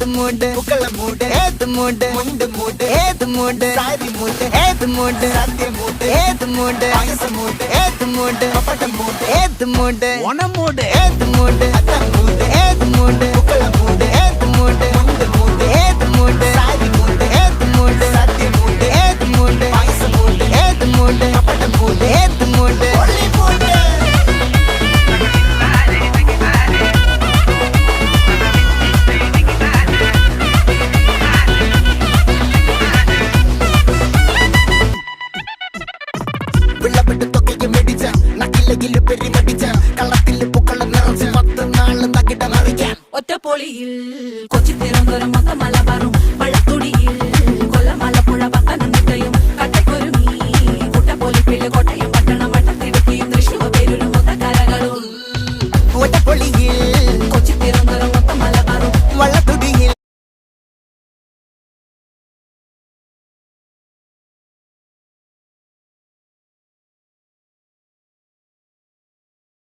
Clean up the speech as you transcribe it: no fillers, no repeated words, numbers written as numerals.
മൂട് പുക്കള മൂട് ഏത് മൂട് മുണ്ട് മൂട് ഏത് മൂട് സാരി മൂട് ഏത് മൂട് സത്യ മൂട് ഏത് മൂട് പായസ മൂട് ഏത് മൂട് പപ്പടം മൂട് ഏത് മൂട് ഓണം മൂട് ഏത് മൂട് അത്തം മൂട് ഏത് മൂട് പുക്കള മൂട് ഏത് മൂട് മുണ്ട് മൂട് ഏത് മൂട് സാരി മൂട് ഏത് മൂട് സത്യ മൂട് ഏത് മൂട് പായസ മൂട് ഏത് മൂട് പപ്പടം മൂട് ഏത് മൂട് ഒള്ളി മൂട് ഒറ്റപ്പൊളിയിൽ കൊച്ചി തിരുവനന്തപുരം മൊത്തം മലബാറും വള്ളത്തുടിയിൽ കൊല്ലം ആലപ്പുഴ പത്തനം